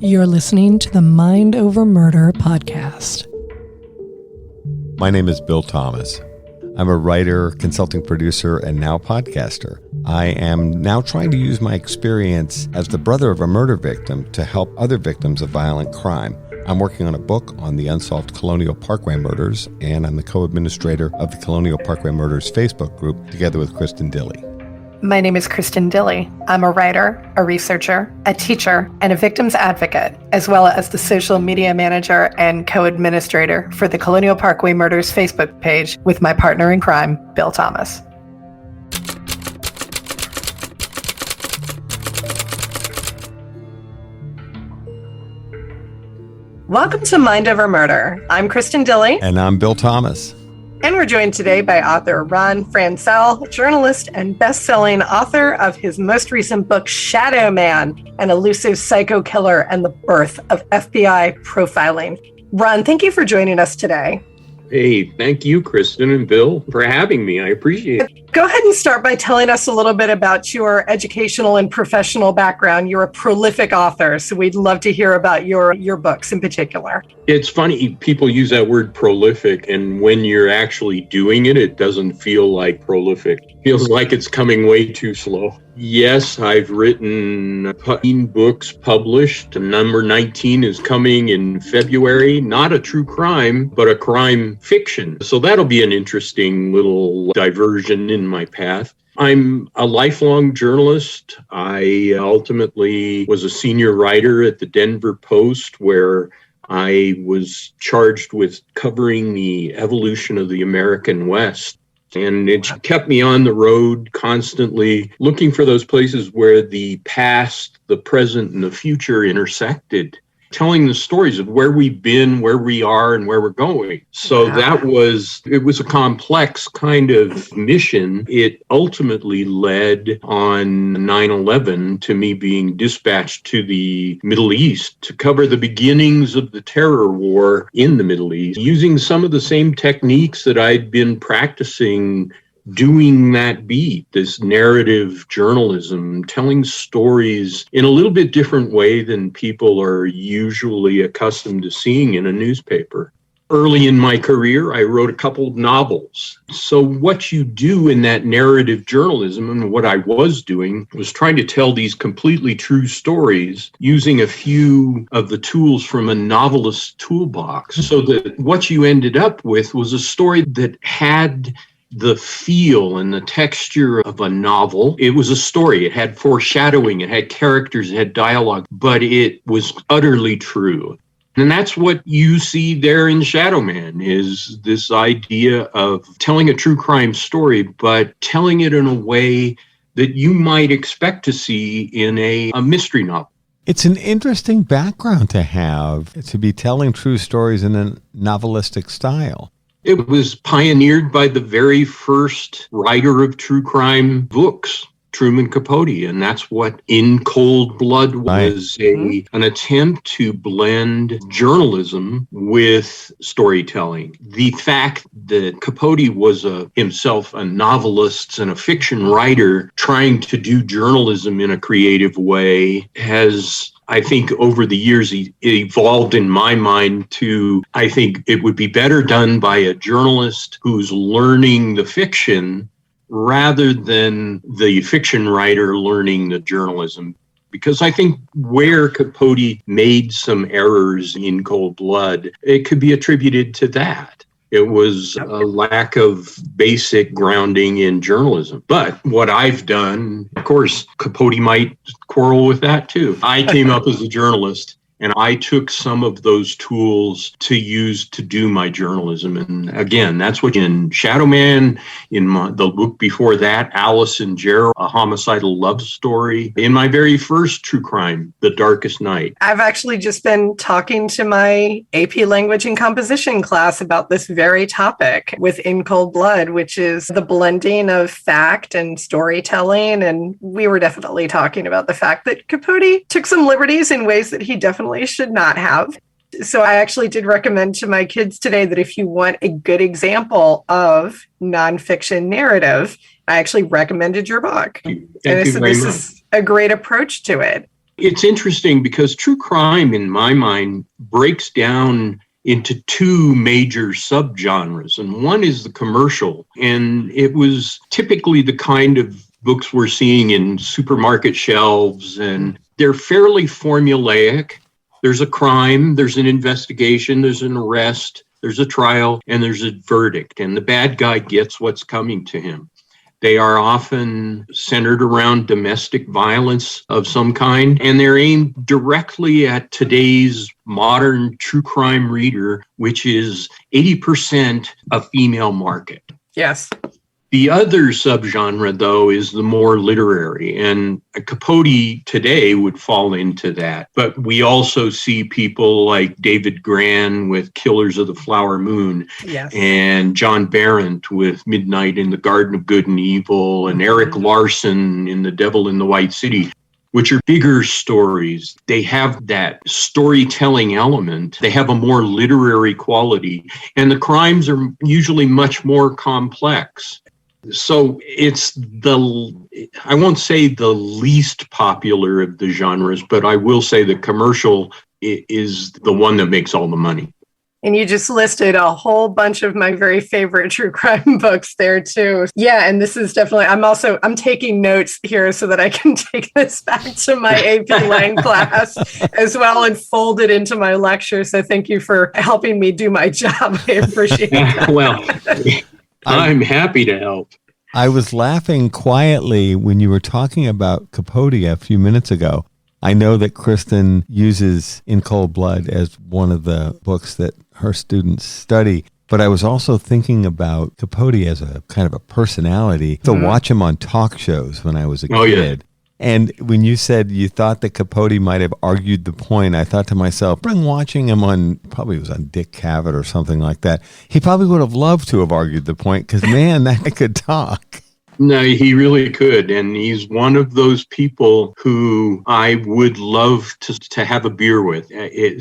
You're listening to the Mind Over Murder podcast. My name is Bill Thomas. I'm a writer, consulting producer, and now podcaster. I am now trying to use my experience as the brother of a murder victim to help other victims of violent crime. I'm working on a book on the unsolved Colonial Parkway Murders, and I'm the co-administrator of the Colonial Parkway Murders Facebook group together with Kristin Dilley. My name is Kristin Dilley. I'm a writer, a researcher, a teacher, and a victims advocate, as well as the social media manager and co-administrator for the Colonial Parkway Murders Facebook page with my partner in crime, Bill Thomas. Welcome to Mind Over Murder. I'm Kristin Dilley. And I'm Bill Thomas. And we're joined today by author Ron Franscell, journalist and best-selling author of his most recent book, Shadowman, an elusive psycho killer and the birth of FBI profiling. Ron, thank you for joining us today. Hey, thank you, Kristin and Bill, for having me. I appreciate it. Go ahead and start by telling us a little bit about your educational and professional background. You're a prolific author, so we'd love to hear about your books in particular. It's funny, people use that word prolific, and when you're actually doing it, it doesn't feel like prolific. It feels like it's coming way too slow. Yes, I've written 15 books published. Number 19 is coming in February. Not a true crime, but a crime fiction. So that'll be an interesting little diversion in my path. I'm a lifelong journalist. I ultimately was a senior writer at the Denver Post, where I was charged with covering the evolution of the American West. And it kept me on the road constantly, looking for those places where the past, the present, and the future intersected, telling the stories of where we've been, where we are, and where we're going. So it was a complex kind of mission. It ultimately led on 9/11 to me being dispatched to the Middle East to cover the beginnings of the terror war in the Middle East, using some of the same techniques that I'd been practicing doing that beat, this narrative journalism, telling stories in a little bit different way than people are usually accustomed to seeing in a newspaper. Early in my career, I wrote a couple of novels. So what you do in that narrative journalism, and what I was doing, was trying to tell these completely true stories using a few of the tools from a novelist's toolbox. So that what you ended up with was a story that had the feel and the texture of a novel. It was a story. It had foreshadowing. It had characters. It had dialogue, but it was utterly true. And that's what you see there in Shadowman, is this idea of telling a true crime story, but telling it in a way that you might expect to see in a mystery novel. It's an interesting background to have, to be telling true stories in a novelistic style. It was pioneered by the very first writer of true crime books, Truman Capote, and that's what In Cold Blood was, an attempt to blend journalism with storytelling. The fact that Capote was himself a novelist and a fiction writer trying to do journalism in a creative way has, I think, over the years, it evolved in my mind to, I think it would be better done by a journalist who's learning the fiction rather than the fiction writer learning the journalism. Because I think where Capote made some errors in Cold Blood, it could be attributed to that. It was a lack of basic grounding in journalism. But what I've done, of course, Capote might quarrel with that too. I came up as a journalist, and I took some of those tools to use to do my journalism. And again, that's what in Shadowman, in the book before that, Alice and Gerald, a homicidal love story, in my very first true crime, The Darkest Night. I've actually just been talking to my AP Language and Composition class about this very topic with In Cold Blood, which is the blending of fact and storytelling. And we were definitely talking about the fact that Capote took some liberties in ways that he definitely should not have. So I actually did recommend to my kids today that if you want a good example of nonfiction narrative, I actually recommended your book. Thank you very much. This is a great approach to it. It's interesting because true crime, in my mind, breaks down into two major subgenres. And one is the commercial. And it was typically the kind of books we're seeing in supermarket shelves. And they're fairly formulaic. There's a crime, there's an investigation, there's an arrest, there's a trial, and there's a verdict. And the bad guy gets what's coming to him. They are often centered around domestic violence of some kind, and they're aimed directly at today's modern true crime reader, which is 80% a female market. Yes. The other subgenre, though, is the more literary, and Capote today would fall into that. But we also see people like David Grann with Killers of the Flower Moon, Yes. and John Berendt with Midnight in the Garden of Good and Evil, and Eric Larson in The Devil in the White City, which are bigger stories. They have that storytelling element. They have a more literary quality, and the crimes are usually much more complex. So it's I won't say the least popular of the genres, but I will say the commercial is the one that makes all the money. And you just listed a whole bunch of my very favorite true crime books there too. Yeah, and this is definitely, I'm taking notes here so that I can take this back to my AP Lang class as well and fold it into my lecture. So thank you for helping me do my job. I appreciate that. Well, I'm happy to help. I was laughing quietly when you were talking about Capote a few minutes ago. I know that Kristin uses In Cold Blood as one of the books that her students study, but I was also thinking about Capote as a kind of a personality. To watch him on talk shows when I was a kid. Yeah. And when you said you thought that Capote might have argued the point, I thought to myself, been watching him on, probably it was on Dick Cavett or something like that. He probably would have loved to have argued the point because, man, that guy could talk. No, he really could. And he's one of those people who I would love to have a beer with.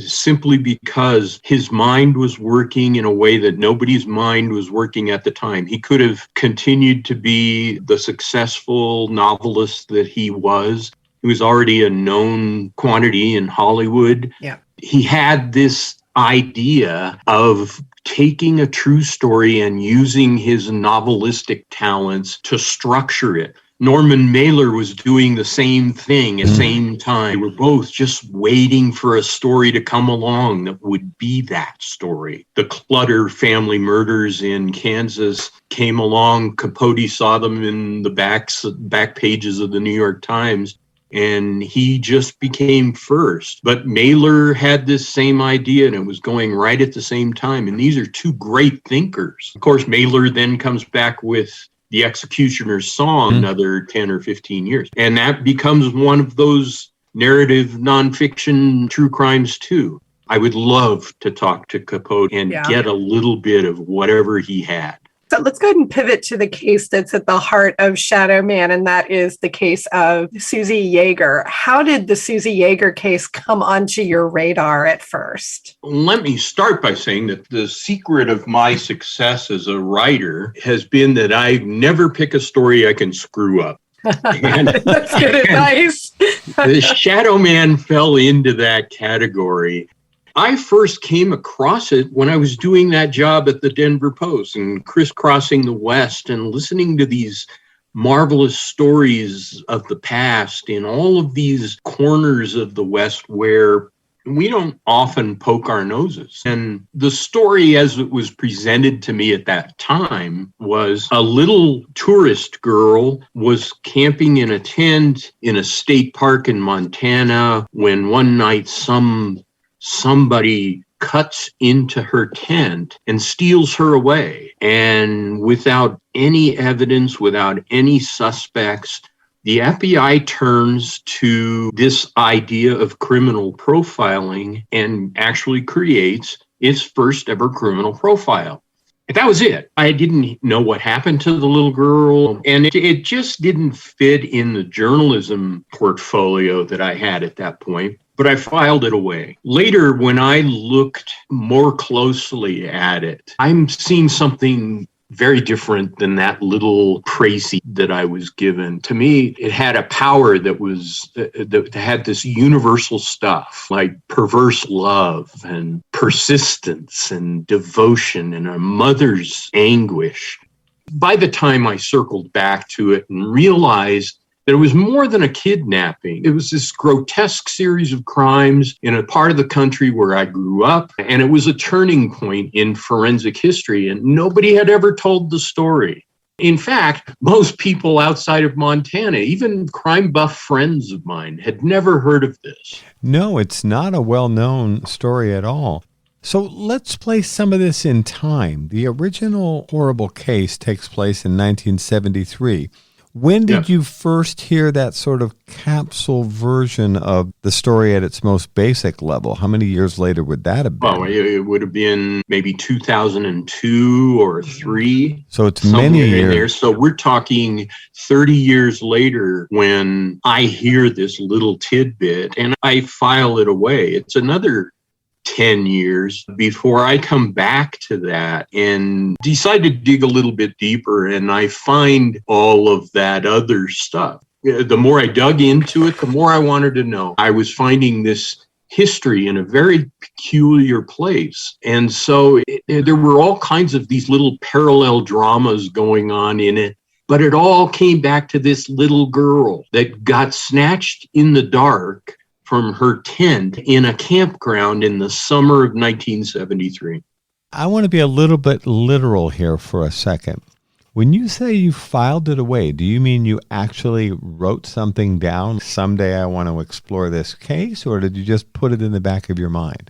Simply because his mind was working in a way that nobody's mind was working at the time. He could have continued to be the successful novelist that he was. He was already a known quantity in Hollywood. Yeah. He had this idea of taking a true story and using his novelistic talents to structure it. Norman Mailer was doing the same thing at the same time. They were both just waiting for a story to come along that would be that story. The Clutter family murders in Kansas came along. Capote saw them in the back pages of the New York Times, and he just became first. But Mailer had this same idea, and it was going right at the same time. And these are two great thinkers. Of course, Mailer then comes back with The Executioner's Song another 10 or 15 years. And that becomes one of those narrative nonfiction true crimes too. I would love to talk to Capote and get a little bit of whatever he had. So let's go ahead and pivot to the case that's at the heart of Shadowman, and that is the case of Susie Yeager. How did the Susie Yeager case come onto your radar at first? Let me start by saying that the secret of my success as a writer has been that I never pick a story I can screw up. That's good advice. The Shadowman fell into that category. I first came across it when I was doing that job at the Denver Post and crisscrossing the West and listening to these marvelous stories of the past in all of these corners of the West where we don't often poke our noses. And the story as it was presented to me at that time was a little tourist girl was camping in a tent in a state park in Montana when one night somebody cuts into her tent and steals her away. And without any evidence, without any suspects, the FBI turns to this idea of criminal profiling and actually creates its first ever criminal profile. And that was it. I didn't know what happened to the little girl, and it just didn't fit in the journalism portfolio that I had at that point. But I filed it away. Later, when I looked more closely at it, I'm seeing something very different than that little précis that I was given. To me, it had a power that had this universal stuff like perverse love and persistence and devotion and a mother's anguish. By the time I circled back to it and realized that it was more than a kidnapping. It was this grotesque series of crimes in a part of the country where I grew up, and it was a turning point in forensic history, and nobody had ever told the story. In fact, most people outside of Montana, even crime buff friends of mine, had never heard of this. No, it's not a well-known story at all. So let's place some of this in time. The original horrible case takes place in 1973. When did you first hear that sort of capsule version of the story at its most basic level? How many years later would that have been? Oh, it would have been maybe 2002 or 3. So it's many years. There. So we're talking 30 years later when I hear this little tidbit and I file it away. It's another 10 years before I come back to that and decide to dig a little bit deeper, and I find all of that other stuff. The more I dug into it, the more I wanted to know. I was finding this history in a very peculiar place. And so there were all kinds of these little parallel dramas going on in it. But it all came back to this little girl that got snatched in the dark from her tent in a campground in the summer of 1973. I want to be a little bit literal here for a second. When you say you filed it away, do you mean you actually wrote something down? Someday I want to explore this case, or did you just put it in the back of your mind?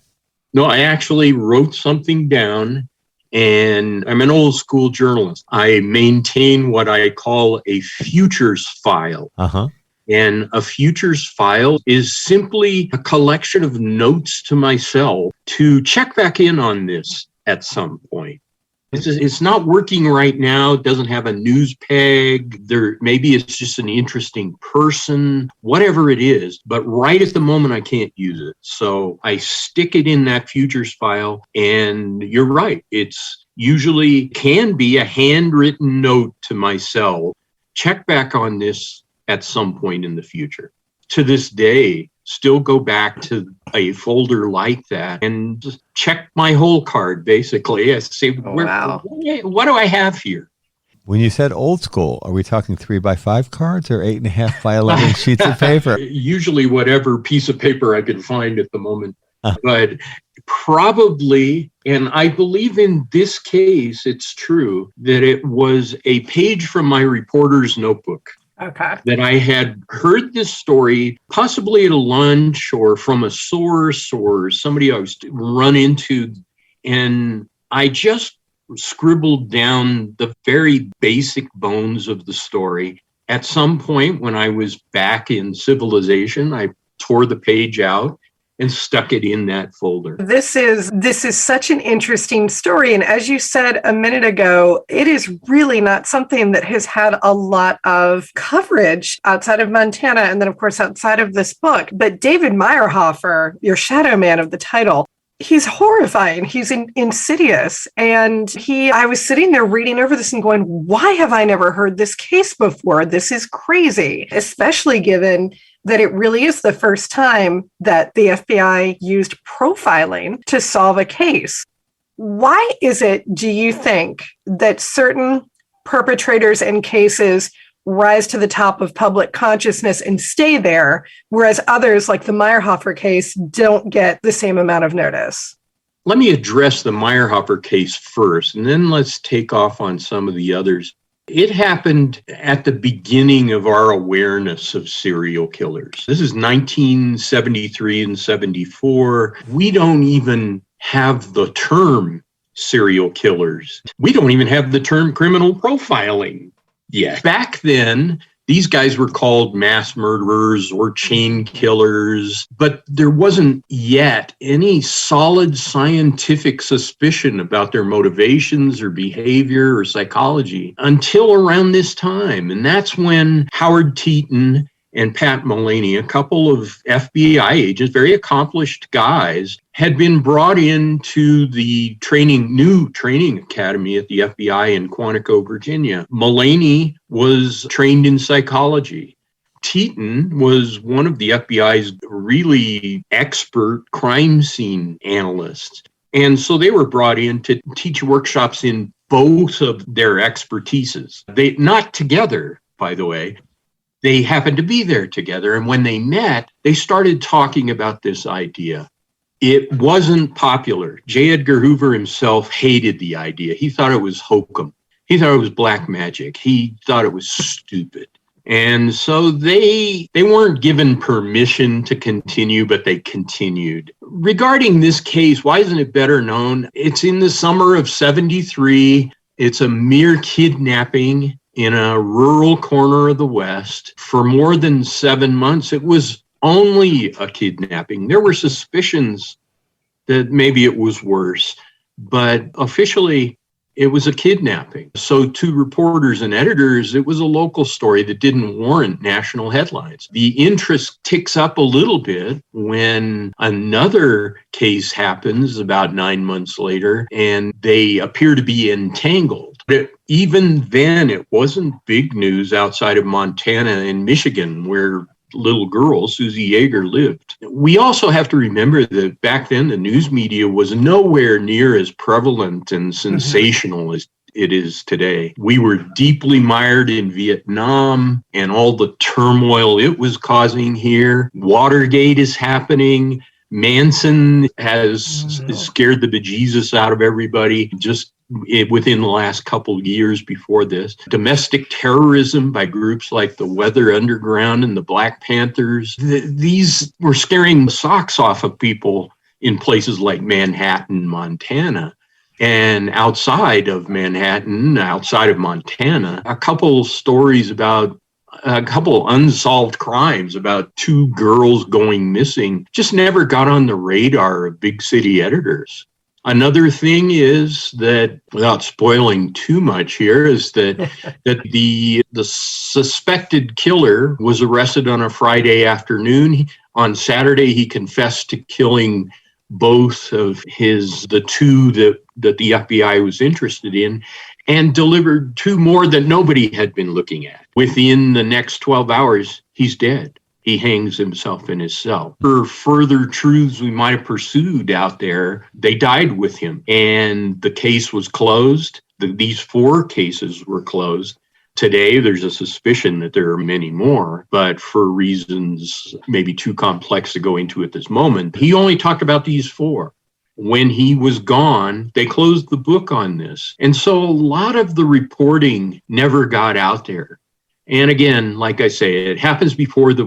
No, I actually wrote something down, and I'm an old school journalist. I maintain what I call a futures file. And a futures file is simply a collection of notes to myself to check back in on this at some point. It's not working right now. It doesn't have a news peg. Maybe it's just an interesting person, whatever it is. But right at the moment, I can't use it. So I stick it in that futures file. And you're right. It's usually can be a handwritten note to myself. Check back on this at some point in the future. To this day, still go back to a folder like that and just check my whole card, basically. I say, wow. What do I have here? When you said old school, are we talking 3x5 cards or 8.5 by 11 sheets of paper? Usually whatever piece of paper I can find at the moment. But probably, and I believe in this case, it's true, that it was a page from my reporter's notebook. Okay. That I had heard this story, possibly at a lunch or from a source or somebody I was run into, and I just scribbled down the very basic bones of the story. At some point when I was back in civilization, I tore the page out and stuck it in that folder. This is such an interesting story. And as you said a minute ago, it is really not something that has had a lot of coverage outside of Montana and then, of course, outside of this book. But David Meyerhofer, your Shadowman of the title, he's horrifying. He's insidious. And I was sitting there reading over this and going, why have I never heard this case before? This is crazy, especially given that it really is the first time that the FBI used profiling to solve a case. Why is it, do you think, that certain perpetrators and cases rise to the top of public consciousness and stay there, whereas others, like the Meyerhofer case, don't get the same amount of notice? Let me address the Meyerhofer case first, and then let's take off on some of the others. It happened at the beginning of our awareness of serial killers. This is 1973 and 74. We don't even have the term serial killers. We don't even have the term criminal profiling yet. Back then, these guys were called mass murderers or chain killers, but there wasn't yet any solid scientific suspicion about their motivations or behavior or psychology until around this time. And that's when Howard Teeton and Pat Mullaney, a couple of FBI agents, very accomplished guys, had been brought into the new training academy at the FBI in Quantico, Virginia. Mullaney was trained in psychology. Teton was one of the FBI's really expert crime scene analysts. And so they were brought in to teach workshops in both of their expertises. They not together, by the way. They happened to be there together. And when they met, they started talking about this idea. It wasn't popular. J. Edgar Hoover himself hated the idea. He thought it was hokum. He thought it was black magic. He thought it was stupid. And so they weren't given permission to continue, but they continued. Regarding this case, why isn't it better known? It's in the summer of 73. It's a mere kidnapping in a rural corner of the West. For more than 7 months, it was only a kidnapping. There were suspicions that maybe it was worse, but officially it was a kidnapping. So to reporters and editors, it was a local story that didn't warrant national headlines. The interest ticks up a little bit when another case happens about 9 months later, and they appear to be entangled. But even then, it wasn't big news outside of Montana and Michigan, where little girl, Susie Yeager, lived. We also have to remember that back then, the news media was nowhere near as prevalent and sensational as it is today. We were deeply mired in Vietnam and all the turmoil it was causing here. Watergate is happening. Manson has scared the bejesus out of everybody just within the last couple of years before this. Domestic terrorism by groups like the Weather Underground and the Black Panthers. These were scaring the socks off of people in places like Manhattan, Montana. And outside of Manhattan, outside of Montana, a couple stories about a couple unsolved crimes about 2 girls going missing just never got on the radar of big city editors. Another thing is that, without spoiling too much here, is that the suspected killer was arrested on a Friday afternoon. On Saturday, he confessed to killing both of the 2 that the FBI was interested in, and delivered 2 more that nobody had been looking at. Within the next 12 hours, he's dead. He hangs himself in his cell. For further truths we might have pursued out there, they died with him. And the case was closed. These 4 cases were closed. Today, there's a suspicion that there are many more, but for reasons maybe too complex to go into at this moment, he only talked about these 4. When he was gone, they closed the book on this. And so a lot of the reporting never got out there. And again, like I say, it happens before the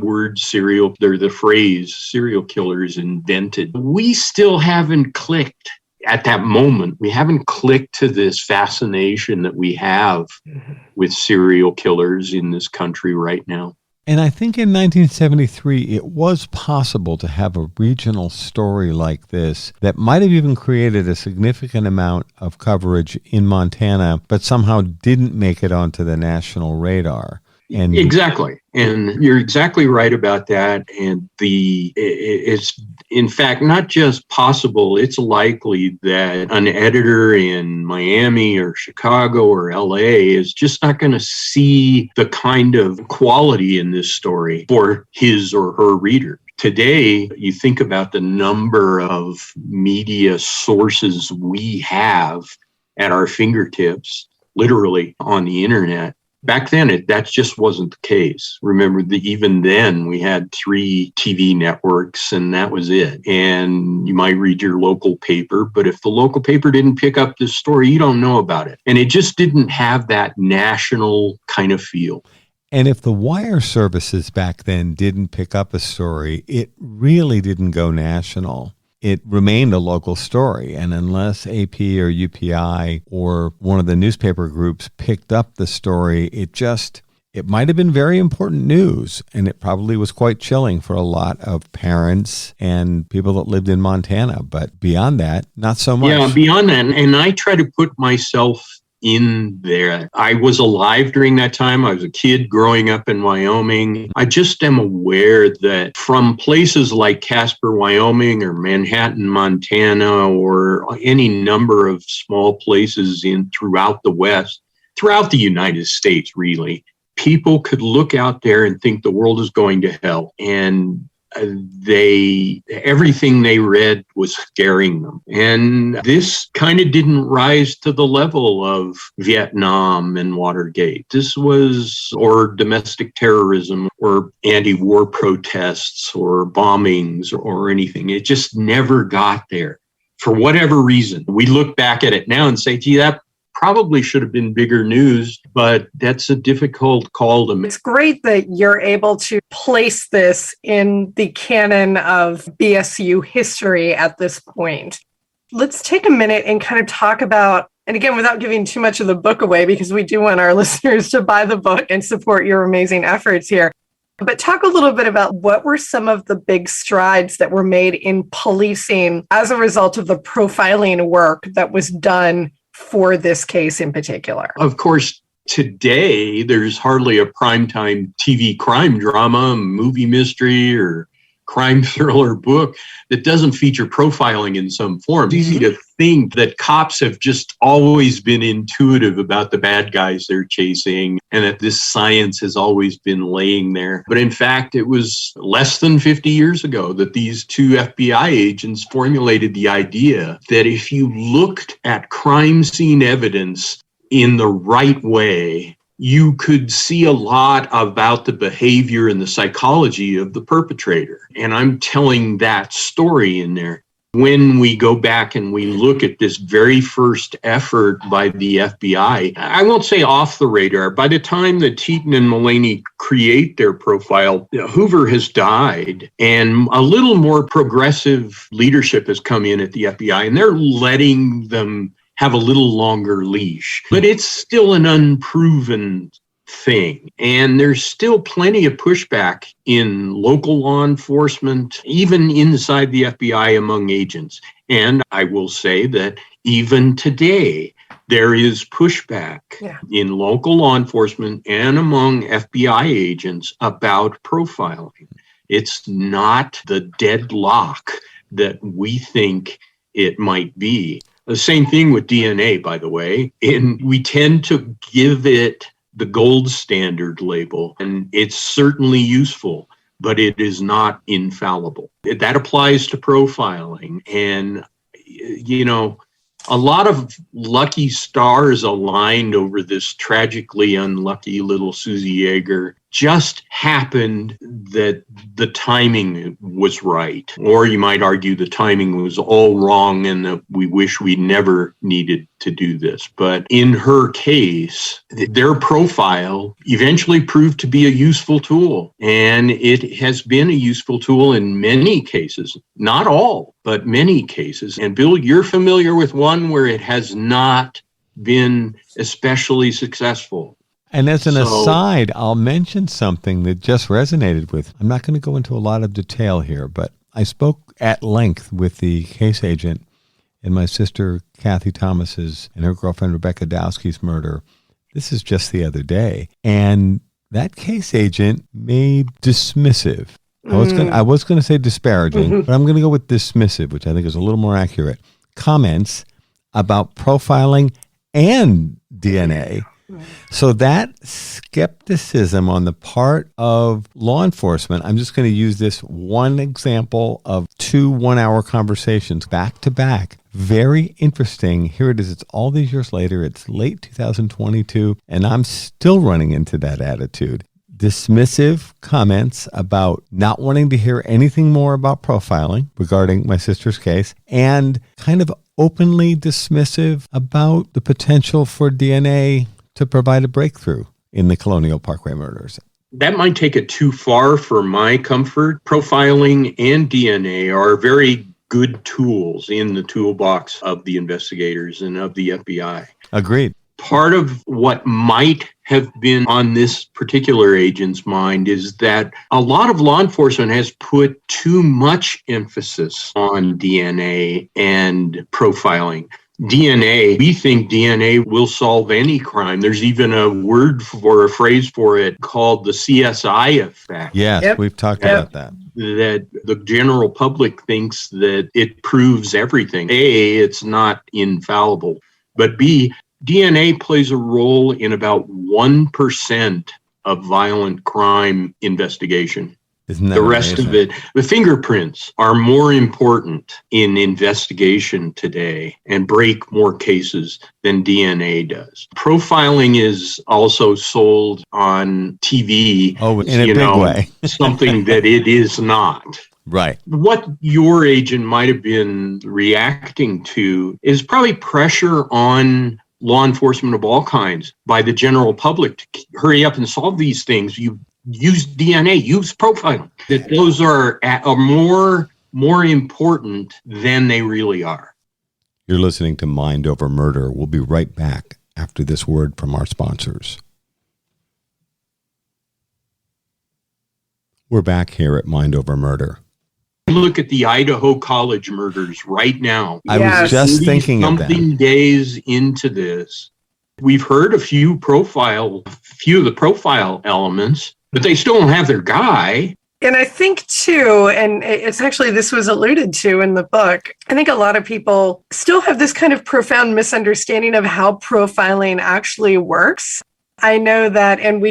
phrase serial killer is invented. We still haven't clicked at that moment. We haven't clicked to this fascination that we have with serial killers in this country right now. And I think in 1973, it was possible to have a regional story like this that might have even created a significant amount of coverage in Montana, but somehow didn't make it onto the national radar. And exactly. And you're exactly right about that. And it's in fact not just possible, it's likely that an editor in Miami or Chicago or LA is just not going to see the kind of quality in this story for his or her reader. Today, you think about the number of media sources we have at our fingertips, literally on the internet. Back then, that just wasn't the case. Remember, even then, we had 3 TV networks, and that was it. And you might read your local paper, but if the local paper didn't pick up this story, you don't know about it. And it just didn't have that national kind of feel. And if the wire services back then didn't pick up a story, it really didn't go national. It remained a local story. And unless AP or UPI or one of the newspaper groups picked up the story, it might have been very important news. And it probably was quite chilling for a lot of parents and people that lived in Montana. But beyond that, not so much. Yeah, beyond that. And I try to put myself in there. I was alive during that time. I was a kid growing up in Wyoming. I just am aware that from places like Casper, Wyoming, or Manhattan, Montana, or any number of small places throughout the West, throughout the United States, really, people could look out there and think the world is going to hell. And everything they read was scaring them. And this kind of didn't rise to the level of Vietnam and Watergate. This was, or domestic terrorism, or anti-war protests, or bombings, or anything. It just never got there for whatever reason. We look back at it now and say, gee, that probably should have been bigger news, but that's a difficult call to make. It's great that you're able to place this in the canon of BSU history at this point. Let's take a minute and kind of talk about, and again, without giving too much of the book away, because we do want our listeners to buy the book and support your amazing efforts here. But talk a little bit about what were some of the big strides that were made in policing as a result of the profiling work that was done for this case in particular. Of course, today, there's hardly a primetime TV crime drama, movie mystery, or crime thriller book that doesn't feature profiling in some form. It's easy to think that cops have just always been intuitive about the bad guys they're chasing and that this science has always been laying there. But in fact, it was less than 50 years ago that these two FBI agents formulated the idea that if you looked at crime scene evidence in the right way, you could see a lot about the behavior and the psychology of the perpetrator. And I'm telling that story in there. When we go back and we look at this very first effort by the FBI, I won't say off the radar. By the time that Teton and Mulaney create their profile, Hoover has died, and a little more progressive leadership has come in at the FBI, and they're letting them have a little longer leash. But it's still an unproven thing. And there's still plenty of pushback in local law enforcement, even inside the FBI among agents. And I will say that even today, there is pushback in local law enforcement and among FBI agents about profiling. It's not the deadlock that we think it might be. The same thing with DNA, by the way. And we tend to give it the gold standard label, and it's certainly useful, but it is not infallible. That applies to profiling. And, you know, a lot of lucky stars aligned over this tragically unlucky little Susie Yeager. Just happened that the timing was right. Or you might argue the timing was all wrong and that we wish we never needed to do this. But in her case, their profile eventually proved to be a useful tool. And it has been a useful tool in many cases, not all, but many cases. And Bill, you're familiar with one where it has not been especially successful. And as an aside, I'll mention something that just resonated with. I'm not going to go into a lot of detail here, but I spoke at length with the case agent in my sister Kathy Thomas's and her girlfriend Rebecca Dowski's murder. This is just the other day. And that case agent made dismissive. I was going to say disparaging, but I'm going to go with dismissive, which I think is a little more accurate, comments about profiling and DNA. So that skepticism on the part of law enforcement, I'm just going to use this one example of 2 one-hour conversations back to back. Very interesting. Here it is. It's all these years later. It's late 2022, and I'm still running into that attitude. Dismissive comments about not wanting to hear anything more about profiling regarding my sister's case, and kind of openly dismissive about the potential for DNA to provide a breakthrough in the Colonial Parkway murders. That might take it too far for my comfort. Profiling and DNA are very good tools in the toolbox of the investigators and of the FBI. Agreed. Part of what might have been on this particular agent's mind is that a lot of law enforcement has put too much emphasis on DNA and profiling. DNA, we think DNA will solve any crime. There's even a word for a phrase for it called the CSI effect. Yes, Yep. we've talked about that. That the general public thinks that it proves everything. A, it's not infallible. But B, DNA plays a role in about 1% of violent crime investigation. Isn't that The rest amazing? of it, the fingerprints are more important in investigation today and break more cases than DNA does. Profiling is also sold on TV. Oh, in a big way. Something that it is not. Right. What your agent might have been reacting to is probably pressure on law enforcement of all kinds by the general public to hurry up and solve these things. You use DNA, use profiling. That those are more important than they really are. You're listening to Mind Over Murder. We'll be right back after this word from our sponsors. We're back here at Mind Over Murder. Look at the Idaho College murders right now. I was just thinking of that. Something days into this, we've heard a few of the profile elements, but they still don't have their guy. And I think too, and it's actually, this was alluded to in the book, I think a lot of people still have this kind of profound misunderstanding of how profiling actually works. I know that, and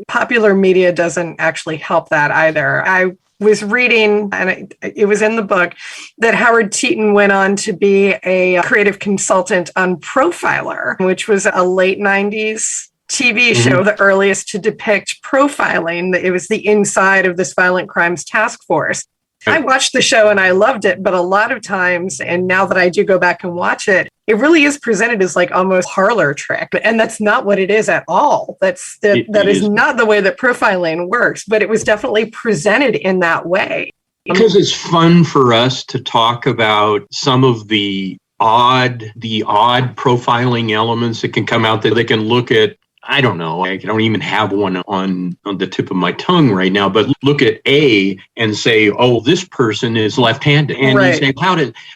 popular media doesn't actually help that either. I was reading, and it was in the book, that Howard Teeton went on to be a creative consultant on Profiler, which was a late 90s TV show, the earliest to depict profiling. It was the inside of this violent crimes task force. I watched the show and I loved it, but a lot of times, and now that I do go back and watch it, it really is presented as like almost parlor trick. And that's not what it is at all. That is not the way that profiling works, but it was definitely presented in that way. Because it's fun for us to talk about some of the odd profiling elements that can come out, that they can look at. I don't know. I don't even have one on the tip of my tongue right now, but look at A and say, oh, this person is left-handed. And you say,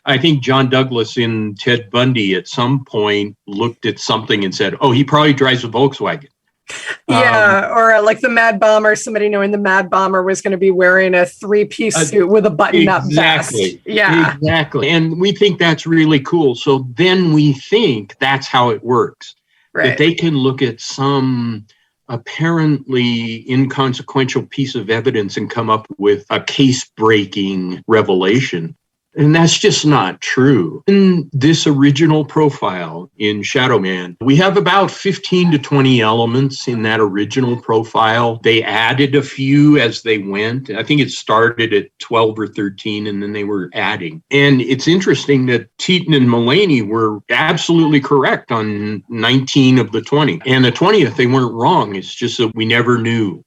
I think John Douglas in Ted Bundy at some point looked at something and said, oh, he probably drives a Volkswagen. Yeah, or like the Mad Bomber, somebody knowing the Mad Bomber was going to be wearing a three-piece suit with a button-up vest. Yeah, exactly. And we think that's really cool. So then we think that's how it works. Right. That they can look at some apparently inconsequential piece of evidence and come up with a case-breaking revelation. And that's just not true. In this original profile in Shadowman, we have about 15 to 20 elements in that original profile. They added a few as they went. I think it started at 12 or 13, and then they were adding. And it's interesting that Teeton and Mullaney were absolutely correct on 19 of the 20. And the 20th, they weren't wrong. It's just that we never knew.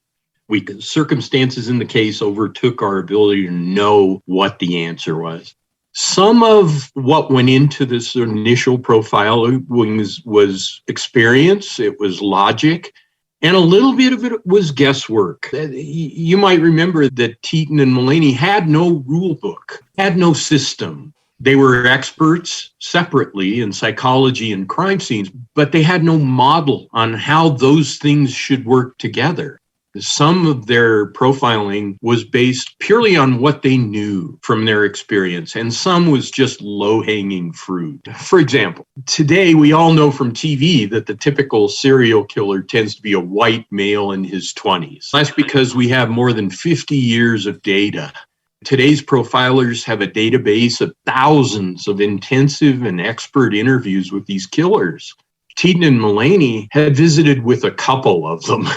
Circumstances in the case overtook our ability to know what the answer was. Some of what went into this initial profile was experience, it was logic, and a little bit of it was guesswork. You might remember that Teeton and Mullaney had no rule book, had no system. They were experts separately in psychology and crime scenes, but they had no model on how those things should work together. Some of their profiling was based purely on what they knew from their experience, and some was just low-hanging fruit. For example, today we all know from TV that the typical serial killer tends to be a white male in his 20s. That's because we have more than 50 years of data. Today's profilers have a database of thousands of intensive and expert interviews with these killers. Teeton and Mullaney had visited with a couple of them,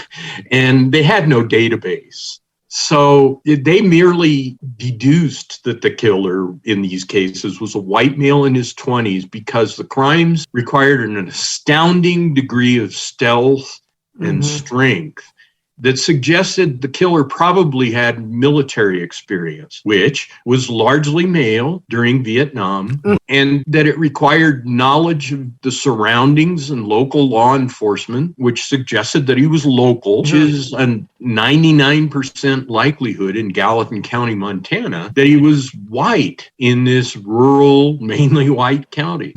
and they had no database. So they merely deduced that the killer in these cases was a white male in his 20s because the crimes required an astounding degree of stealth and strength that suggested the killer probably had military experience, which was largely male during Vietnam, and that it required knowledge of the surroundings and local law enforcement, which suggested that he was local, which is a 99% likelihood in Gallatin County, Montana, that he was white in this rural, mainly white county.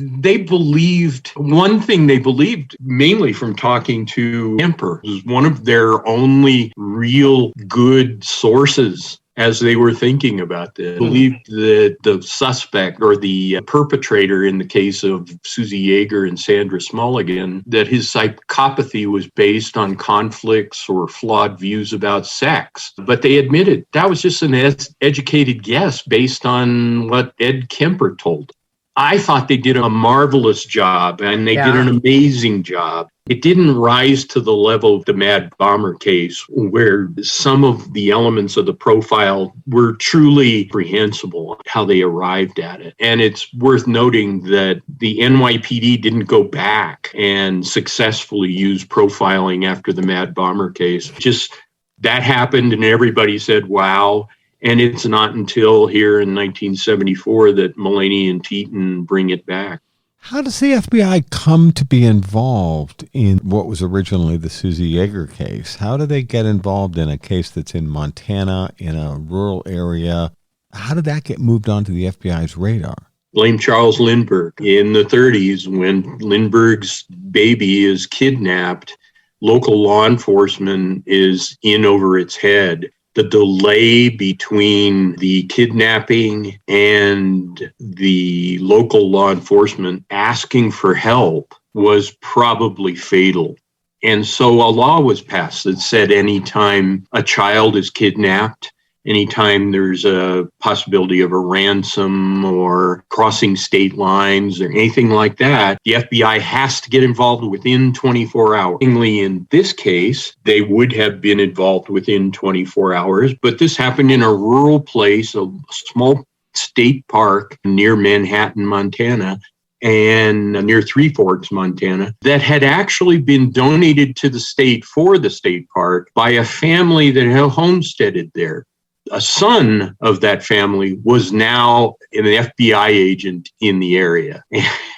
One thing they believed, mainly from talking to Kemper, was one of their only real good sources as they were thinking about this, believed that the suspect or the perpetrator in the case of Susie Yeager and Sandra Smulligan, that his psychopathy was based on conflicts or flawed views about sex. But they admitted that was just an educated guess based on what Ed Kemper told. I thought they did a marvelous job, and they did an amazing job. It didn't rise to the level of the Mad Bomber case, where some of the elements of the profile were truly reprehensible, how they arrived at it. And it's worth noting that the NYPD didn't go back and successfully use profiling after the Mad Bomber case. Just that happened, and everybody said, wow. And it's not until here in 1974 that Mulaney and Teton bring it back. How does the FBI come to be involved in what was originally the Susie Yeager case? How do they get involved in a case that's in Montana, in a rural area? How did that get moved onto the FBI's radar? Blame Charles Lindbergh. In the 30s, when Lindbergh's baby is kidnapped, local law enforcement is in over its head. The delay between the kidnapping and the local law enforcement asking for help was probably fatal. And so a law was passed that said anytime a child is kidnapped, anytime there's a possibility of a ransom or crossing state lines or anything like that, the FBI has to get involved within 24 hours. In this case, they would have been involved within 24 hours, but this happened in a rural place, a small state park near Manhattan, Montana, and near Three Forks, Montana, that had actually been donated to the state for the state park by a family that had homesteaded there. A son of that family was now an FBI agent in the area.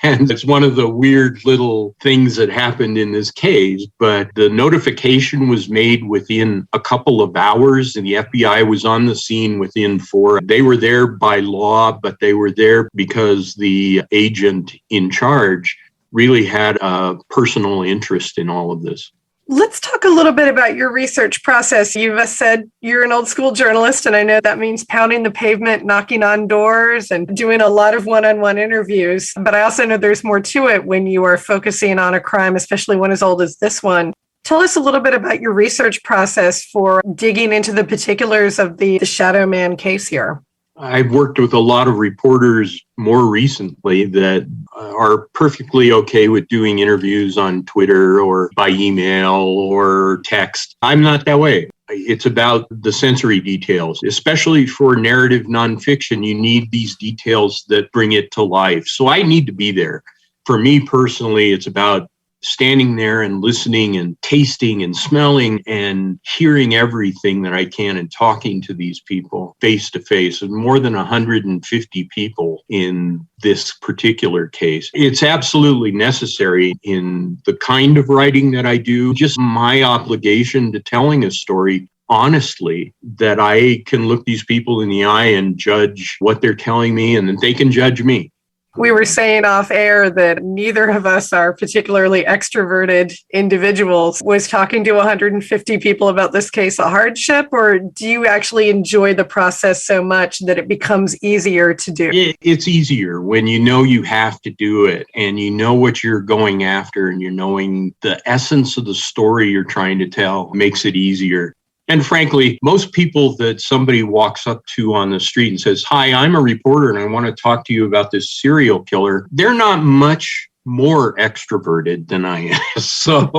And it's one of the weird little things that happened in this case, but the notification was made within a couple of hours, and the FBI was on the scene within 4. They were there by law, but they were there because the agent in charge really had a personal interest in all of this. Let's talk a little bit about your research process. You've said you're an old school journalist, and I know that means pounding the pavement, knocking on doors, and doing a lot of one-on-one interviews. But I also know there's more to it when you are focusing on a crime, especially one as old as this one. Tell us a little bit about your research process for digging into the particulars of the Shadowman case here. I've worked with a lot of reporters more recently that are perfectly okay with doing interviews on Twitter or by email or text. I'm not that way. It's about the sensory details, especially for narrative nonfiction. You need these details that bring it to life. So I need to be there. For me personally, it's about standing there and listening and tasting and smelling and hearing everything that I can and talking to these people face to face, and more than 150 people in this particular case. It's absolutely necessary in the kind of writing that I do, just my obligation to telling a story honestly, that I can look these people in the eye and judge what they're telling me, and that they can judge me. We were saying off air that neither of us are particularly extroverted individuals. Was talking to 150 people about this case a hardship, or do you actually enjoy the process so much that it becomes easier to do? It's easier when you know you have to do it, and you know what you're going after, and you're knowing the essence of the story you're trying to tell makes it easier. And frankly, most people that somebody walks up to on the street and says, "Hi, I'm a reporter and I want to talk to you about this serial killer," they're not much more extroverted than I am. So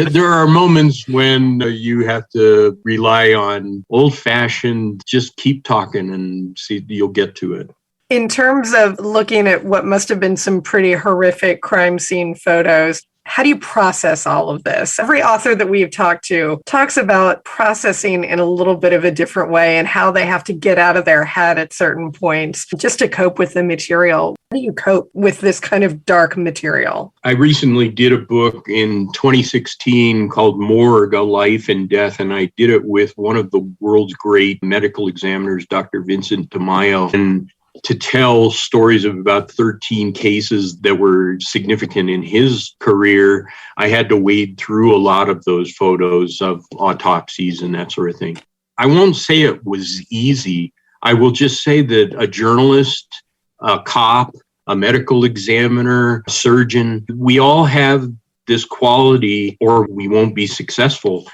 there are moments when you have to rely on old-fashioned, just keep talking and see you'll get to it. In terms of looking at what must have been some pretty horrific crime scene photos, How do you process all of this? Every author that we've talked to talks about processing in a little bit of a different way and how they have to get out of their head at certain points just to cope with the material. How do you cope with this kind of dark material? I recently did a book in 2016 called Morgue, A Life and Death, and I did it with one of the world's great medical examiners, Dr. Vincent DeMaio. And to tell stories of about 13 cases that were significant in his career, I had to wade through a lot of those photos of autopsies and that sort of thing. I won't say it was easy. I will just say that a journalist, a cop, a medical examiner, a surgeon, we all have this quality, or we won't be successful,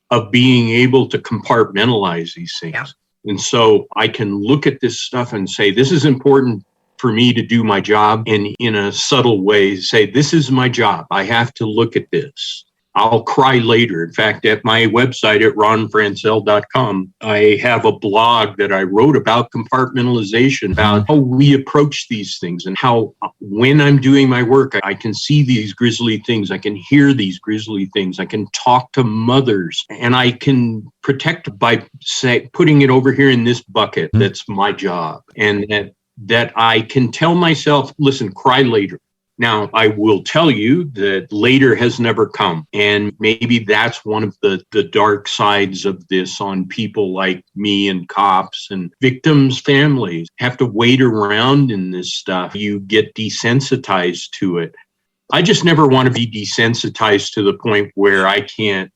of being able to compartmentalize these things. Yeah. And so I can look at this stuff and say, this is important for me to do my job, and in a subtle way say, this is my job. I have to look at this. I'll cry later. In fact, at my website at ronfranscell.com, I have a blog that I wrote about compartmentalization, about how we approach these things and how when I'm doing my work, I can see these grisly things. I can hear these grisly things. I can talk to mothers, and I can protect by putting it over here in this bucket. That's my job. And that I can tell myself, listen, cry later. Now, I will tell you that later has never come. And maybe that's one of the dark sides of this on people like me and cops and victims' families have to wait around in this stuff. You get desensitized to it. I just never want to be desensitized to the point where I can't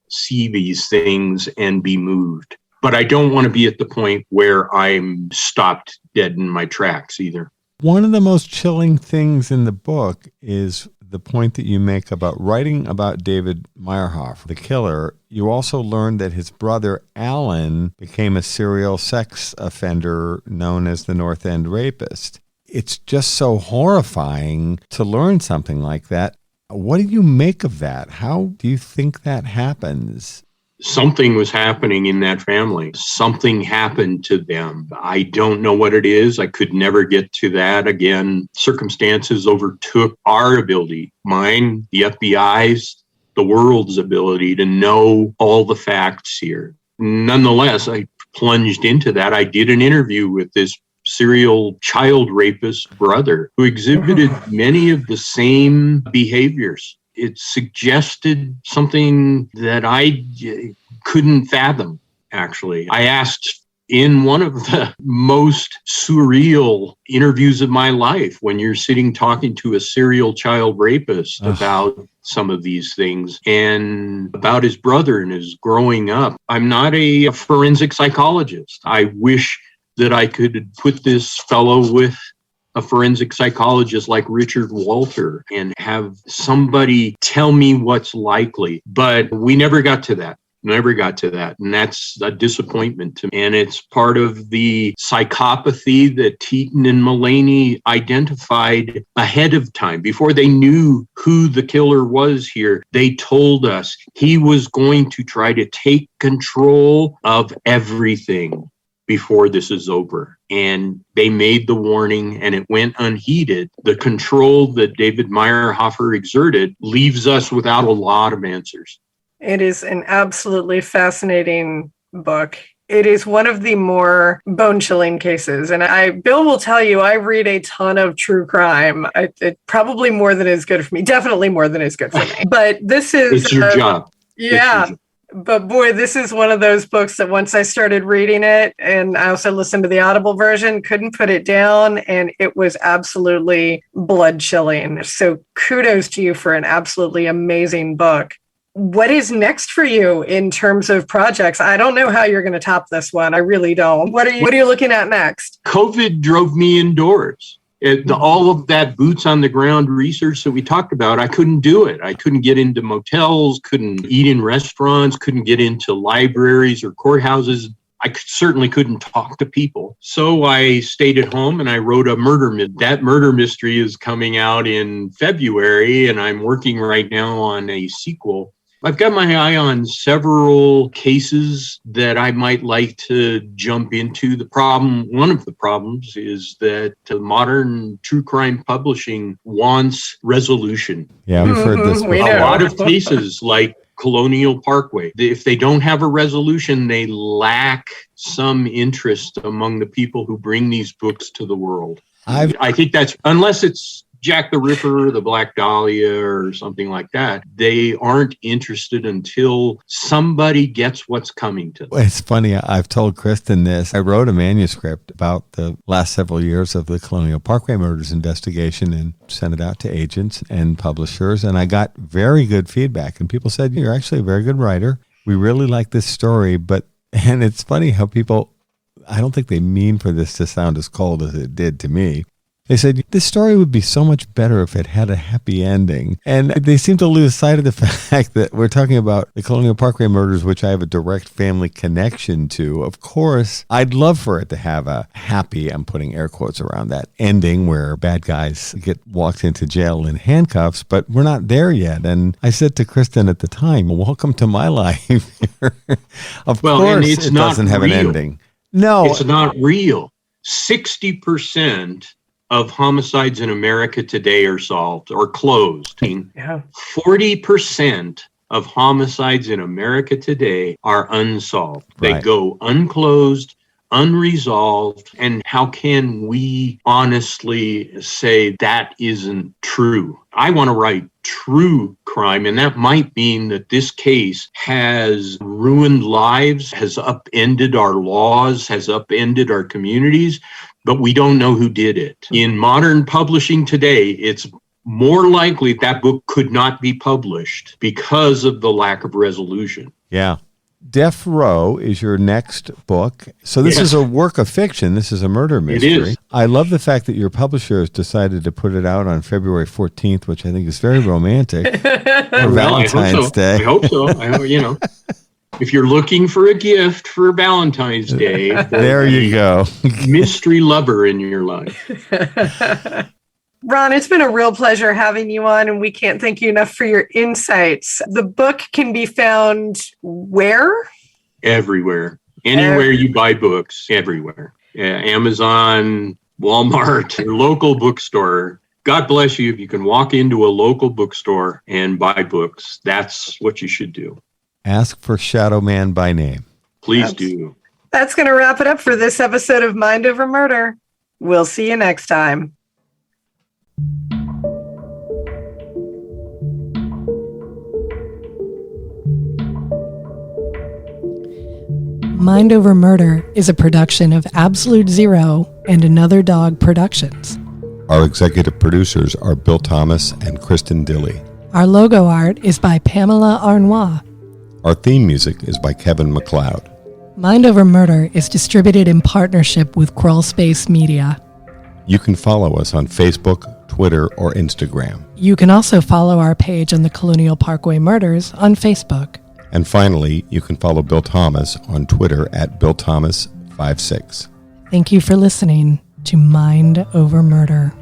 see these things and be moved. But I don't want to be at the point where I'm stopped dead in my tracks either. One of the most chilling things in the book is the point that you make about writing about David Meyerhoff, the killer. You also learned that his brother, Alan, became a serial sex offender known as the North End Rapist. It's just so horrifying to learn something like that. What do you make of that? How do you think that happens? Something was happening in that family. Something happened to them. I don't know what it is. I could never get to that. Again, circumstances overtook our ability, mine, the FBI's, the world's ability to know all the facts here. Nonetheless, I plunged into that. I did an interview with this serial child rapist brother who exhibited many of the same behaviors. It suggested something that I couldn't fathom, actually. I asked in one of the most surreal interviews of my life, when you're sitting talking to a serial child rapist about some of these things and about his brother and his growing up. I'm not a forensic psychologist. I wish that I could put this fellow with a forensic psychologist like Richard Walter and have somebody tell me what's likely. But we never got to that. And that's a disappointment to me. And it's part of the psychopathy that Teton and Mulaney identified ahead of time. Before they knew who the killer was here, they told us he was going to try to take control of everything before this is over. And they made the warning and it went unheeded. The control that David Meyerhoff exerted leaves us without a lot of answers. It is an absolutely fascinating book. It is one of the more bone-chilling cases. And Bill will tell you, I read a ton of true crime. It probably more than is good for me. Definitely more than is good for me. But this is... It's your job. Yeah. But boy, this is one of those books that once I started reading it, and I also listened to the Audible version, couldn't put it down, and it was absolutely blood-chilling. So kudos to you for an absolutely amazing book. What is next for you in terms of projects? I don't know how you're going to top this one. I really don't. What are you looking at next? COVID drove me indoors. All of that boots on the ground research that we talked about, I couldn't do it. I couldn't get into motels, couldn't eat in restaurants, couldn't get into libraries or courthouses. I certainly couldn't talk to people. So I stayed at home and I wrote a murder mystery. That murder mystery is coming out in February, and I'm working right now on a sequel. I've got my eye on several cases that I might like to jump into. One of the problems is that modern true crime publishing wants resolution. Yeah, we've heard this before. A lot of cases like Colonial Parkway, if they don't have a resolution, they lack some interest among the people who bring these books to the world. I think that's, unless it's Jack the Ripper, the Black Dahlia, or something like that, they aren't interested until somebody gets what's coming to them. It's funny, I've told Kristin this. I wrote a manuscript about the last several years of the Colonial Parkway Murders investigation and sent it out to agents and publishers, and I got very good feedback. And people said, you're actually a very good writer. We really like this story, and it's funny how people, I don't think they mean for this to sound as cold as it did to me. They said, this story would be so much better if it had a happy ending. And they seem to lose sight of the fact that we're talking about the Colonial Parkway Murders, which I have a direct family connection to. Of course, I'd love for it to have a happy, I'm putting air quotes around that, ending where bad guys get walked into jail in handcuffs, but we're not there yet. And I said to Kristin at the time, welcome to my life. Of course, it doesn't have an ending. No. It's not real. 60% of homicides in America today are solved or closed. 40% of homicides in America today are unsolved. They go unclosed, unresolved. And how can we honestly say that isn't true? I want to write true crime, and that might mean that this case has ruined lives, has upended our laws, has upended our communities, but we don't know who did it. In modern publishing today, it's more likely that book could not be published because of the lack of resolution. Yeah. Death Row is your next book. So this is a work of fiction. This is a murder mystery. It is. I love the fact that your publisher has decided to put it out on February 14th, which I think is very romantic. For Valentine's Day. I hope so. If you're looking for a gift for Valentine's Day, there you go. Mystery lover in your life. Ron, it's been a real pleasure having you on, and we can't thank you enough for your insights. The book can be found where? Everywhere. Anywhere you buy books, everywhere. Amazon, Walmart, your local bookstore. God bless you if you can walk into a local bookstore and buy books. That's what you should do. Ask for Shadowman by name. Please do. That's going to wrap it up for this episode of Mind Over Murder. We'll see you next time. Mind Over Murder is a production of Absolute Zero and Another Dog Productions. Our executive producers are Bill Thomas and Kristin Dilley. Our logo art is by Pamela Arnois. Our theme music is by Kevin MacLeod. Mind Over Murder is distributed in partnership with Crawlspace Media. You can follow us on Facebook, Twitter, or Instagram. You can also follow our page on the Colonial Parkway Murders on Facebook. And finally, you can follow Bill Thomas on Twitter at BillThomas56. Thank you for listening to Mind Over Murder.